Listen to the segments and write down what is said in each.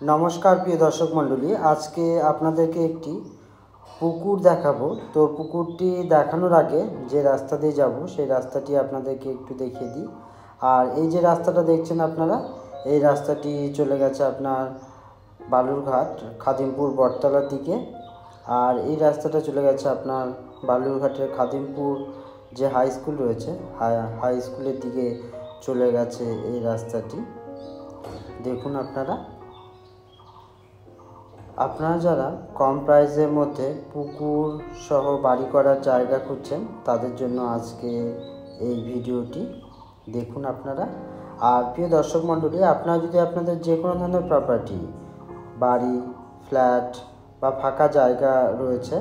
নমস্কার প্রিয় দর্শক মণ্ডলী, আজকে আপনাদেরকে একটি পুকুর দেখাবো। তো পুকুরটি দেখানোর আগে যে রাস্তা দিয়ে যাব সেই রাস্তাটি আপনাদেরকে একটু দেখিয়ে দিই। আর এই যে রাস্তাটা দেখছেন আপনারা, এই রাস্তাটি চলে গেছে আপনার বালুরঘাট খাদিমপুর বটতলার দিকে। আর এই রাস্তাটা চলে গেছে আপনার বালুরঘাটের খাদিমপুর যে হাই স্কুল রয়েছে, হাই স্কুলের দিকে চলে গেছে এই রাস্তাটি। দেখুন আপনারা যারা কম প্রাইসের মধ্যে পুকুর সহ বাড়ি করার জায়গা খুঁজছেন তাদের জন্য আজকে এই ভিডিওটি দেখুন আপনারা। আর প্রিয় দর্শক মণ্ডলী, আপনারা যদি আপনাদের যে কোনো ধরনের প্রপার্টি, বাড়ি, ফ্ল্যাট বা ফাঁকা জায়গা রয়েছে,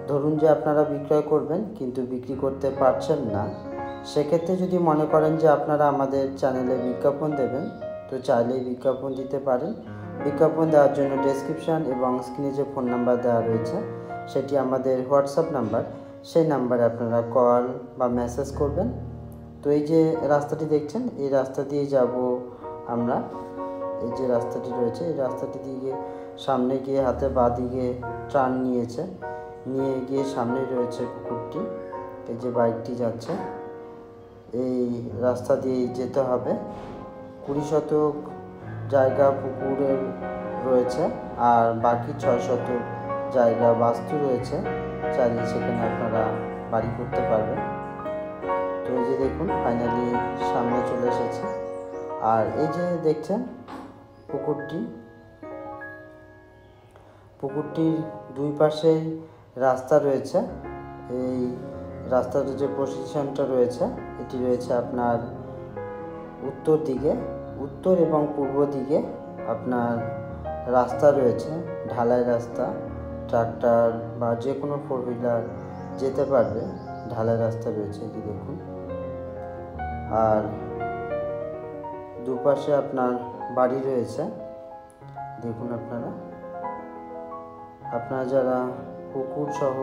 ধরুন যে আপনারা বিক্রয় করবেন কিন্তু বিক্রি করতে পারছেন না, সেক্ষেত্রে যদি মনে করেন যে আপনারা আমাদের চ্যানেলে বিজ্ঞাপন দেবেন, তো চাইলেই বিজ্ঞাপন দিতে পারেন। বিজ্ঞাপন দেওয়ার জন্য ডেসক্রিপশান এবং স্ক্রিনে যে ফোন নাম্বার দেওয়া রয়েছে সেটি আমাদের হোয়াটসঅ্যাপ নাম্বার, সেই নাম্বারে আপনারা কল বা মেসেজ করবেন। তো এই যে রাস্তাটি দেখছেন, এই রাস্তা দিয়ে যাব আমরা। এই যে রাস্তাটি রয়েছে, এই রাস্তাটি দিয়ে সামনে গিয়ে হাতে বাঁ দিকে টার্ন নিয়ে গিয়ে সামনেই রয়েছে পুকুরটি। এই যে বাইকটি যাচ্ছে, এই রাস্তা দিয়ে যেতে হবে। 20 শতক জায়গা পুকুরের রয়েছে আর বাকি 6 শতক জায়গা বাস্তু রয়েছে, চাইলে সেখানে আপনারা বাড়ি করতে পারবেন। তো এই যে দেখুন ফাইনালি সামনে চলে এসেছে। আর এই যে দেখছেন পুকুরটির দুই পাশে রাস্তা রয়েছে। এই রাস্তার যে পজিশনটা রয়েছে, এটি রয়েছে আপনার উত্তর এবং পূর্ব দিকে আপনার রাস্তা রয়েছে, ঢালাই রাস্তা। ট্রাক্টর বা যে কোনো 4 হুইলার যেতে পারবে, ঢালাই রাস্তা রয়েছে এই দেখুন। আর দুপাশে আপনার বাড়ি রয়েছে দেখুন আপনারা যারা পুকুর সহ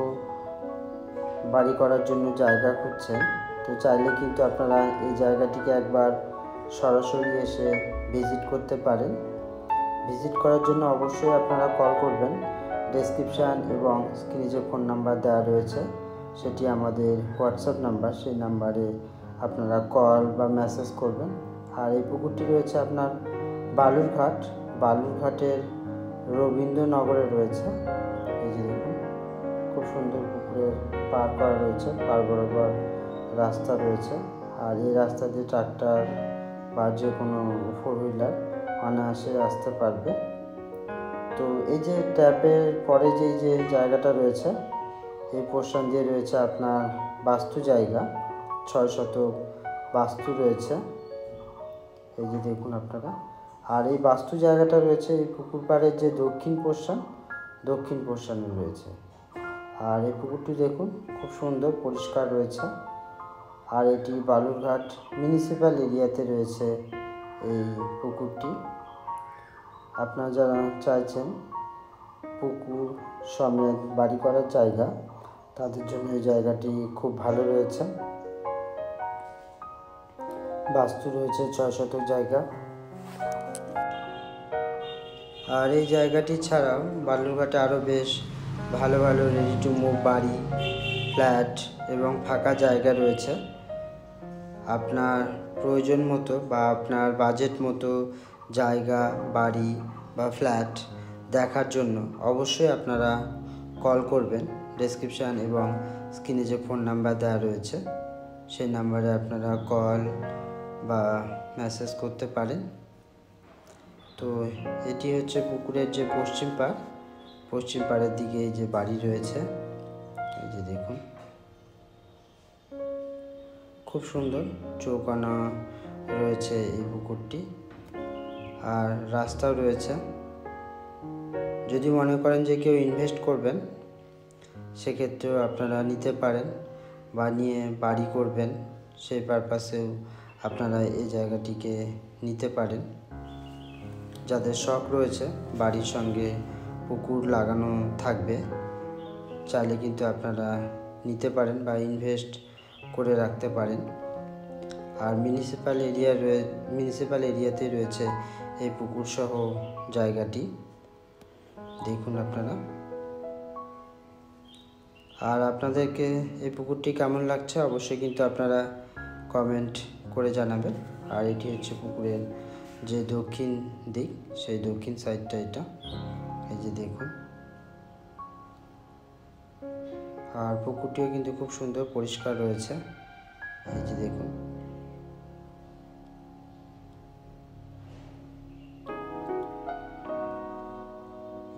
বাড়ি করার জন্য জায়গা খুঁজছেন, তো চাইলে কিন্তু আপনারা এই জায়গাটিকে একবার সরাসরি এসে ভিজিট করতে পারেন। ভিজিট করার জন্য অবশ্যই আপনারা কল করবেন। ডেসক্রিপশান এবং স্ক্রিনে যে ফোন নাম্বার দেওয়া রয়েছে সেটি আমাদের হোয়াটসঅ্যাপ নাম্বার, সেই নাম্বারে আপনারা কল বা মেসেজ করবেন। আর এই পুকুরটি রয়েছে আপনার বালুরঘাটের রবীন্দ্রনগরে রয়েছে। এই যে দেখুন খুব সুন্দর পুকুরের পার করা রয়েছে, পার বরাবর রাস্তা রয়েছে। আর এই রাস্তা দিয়ে ট্রাক্টর বা যে কোনো 4 হুইলার অনায়াসে আসতে পারবে। তো এই যে ট্যাপের পরে যে জায়গাটা রয়েছে, এই পোর্শন দিয়ে রয়েছে আপনার বাস্তু জায়গা, 6 শতক বাস্তু রয়েছে। এই যে দেখুন আপনারা। আর এই বাস্তু জায়গাটা রয়েছে এই পুকুর পাড়ের যে দক্ষিণ পোর্শনে রয়েছে। আর এই পুকুরটি দেখুন খুব সুন্দর পরিষ্কার রয়েছে। আর এটি বালুরঘাট মিউনিসিপ্যাল এরিয়াতে রয়েছে এই পুকুরটি। আপনারা যারা চাইছেন পুকুর সমেত বাড়ি করার জায়গা, তাদের জন্য এই জায়গাটি খুব ভালো রয়েছে। বাস্তু রয়েছে 6 শতক জায়গা। আর এই জায়গাটি ছাড়াও বালুরঘাটে আরও বেশ ভালো রেডি টু মুভ বাড়ি, ফ্ল্যাট এবং ফাঁকা জায়গা রয়েছে। আপনার প্রয়োজন মতো বা আপনার বাজেট মতো জায়গা, বাড়ি বা ফ্ল্যাট দেখার জন্য অবশ্যই আপনারা কল করবেন। ডেসক্রিপশান এবং স্ক্রিনে যে ফোন নাম্বার দেওয়া রয়েছে সেই নাম্বারে আপনারা কল বা মেসেজ করতে পারেন। তো এটি হচ্ছে পুকুরের যে পশ্চিম পাড়ের দিকে যে বাড়ি রয়েছে, এই যে দেখুন খুব সুন্দর চৌকানা রয়েছে এই পুকুরটি। আর রাস্তাও রয়েছে। যদি মনে করেন যে কেউ ইনভেস্ট করবেন, সেক্ষেত্রেও আপনারা নিতে পারেন বা নিয়ে বাড়ি করবেন, সেই পারপাসেও আপনারা এই জায়গাটিকে নিতে পারেন। যাদের শখ রয়েছে বাড়ির সঙ্গে পুকুর লাগানো থাকবে, চাইলে কিন্তু আপনারা নিতে পারেন বা ইনভেস্ট করে রাখতে পারেন। আর মিউনিসিপ্যাল এরিয়াতে রয়েছে এই পুকুর সহ জায়গাটি, দেখুন আপনারা। আর আপনাদেরকে এই পুকুরটি কেমন লাগছে অবশ্যই কিন্তু আপনারা কমেন্ট করে জানাবেন। আর এটি হচ্ছে পুকুরের যে দক্ষিণ দিক, সেই দক্ষিণ সাইডটা এটা, এই যে দেখুন। আর পুকুরটিও কিন্তু খুব সুন্দর পরিষ্কার রয়েছে, এই যে দেখুন।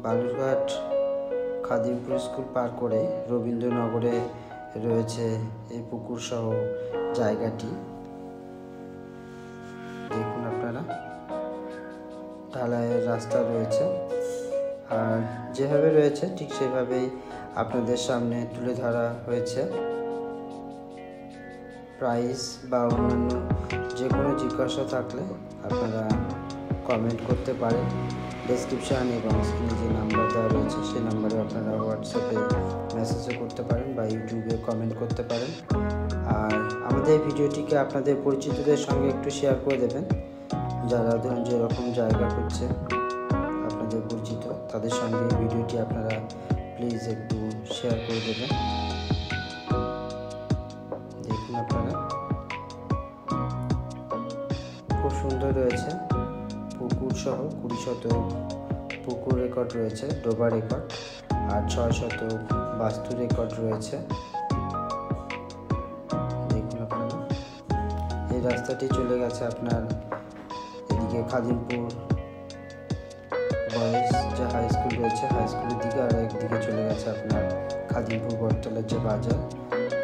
বালুরঘাট খাদিমপুর স্কুল পার করে রবীন্দ্রনগরে রয়েছে এই পুকুর সহ জায়গাটি, দেখুন আপনারা। ঢালাইয়ের রাস্তা রয়েছে, আর যেভাবে রয়েছে ঠিক সেভাবেই আপনাদের সামনে তুলে ধরা হয়েছে। প্রাইস বা অন্যান্য যে কোনো জিজ্ঞাসা থাকলে আপনারা কমেন্ট করতে পারেন। ডেসক্রিপশান এবং স্ক্রিনে যে নাম্বার দেওয়া রয়েছে সেই নাম্বারে আপনারা হোয়াটসঅ্যাপে মেসেজও করতে পারেন বা ইউটিউবে কমেন্ট করতে পারেন। আর আমাদের এই ভিডিওটিকে আপনাদের পরিচিতদের সঙ্গে একটু শেয়ার করে দেবেন, যারা ধরুন যেরকম জায়গা খুঁজছে আপনাদের পরিচিত, তাদের সঙ্গে এই ভিডিওটি আপনারা প্লিজ একটু শেয়ার করে দেবেন। দেখুন আপনারা, খুব সুন্দর রয়েছে পুকুর সহ 20 শতক পুকুর রেকর্ড রয়েছে, ডোবা রেকর্ড, আর 6 শতক বাস্তু রেকর্ড রয়েছে। দেখুন আপনারা, এই রাস্তাটি চলে গেছে আপনার এদিকে খাদিমপুর বয়েজ যে হাই স্কুল রয়েছে, হাই স্কুলের দিকে, আর একদিকে চলে গেছে আপনার খাদিমপুর বটতলার যে বাজার,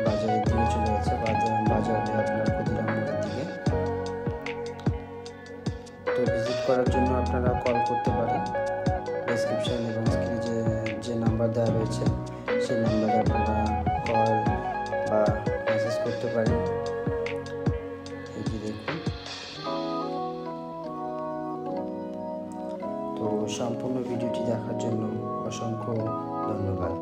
বাজারের দিকে চলে গেছে, বাজারে আপনার ক্ষুদিরাম মোড়ের দিকে। তো ভিজিট করার জন্য আপনারা কল করতে পারেন। ডেসক্রিপশান এবং স্ক্রিনে যে নাম্বার দেওয়া রয়েছে সেই নাম্বারে আপনারা কল বা মেসেজ করতে পারেন। এই যে দেখুন। তো সম্পূর্ণ ভিডিওটি দেখার জন্য অসংখ্য ধন্যবাদ।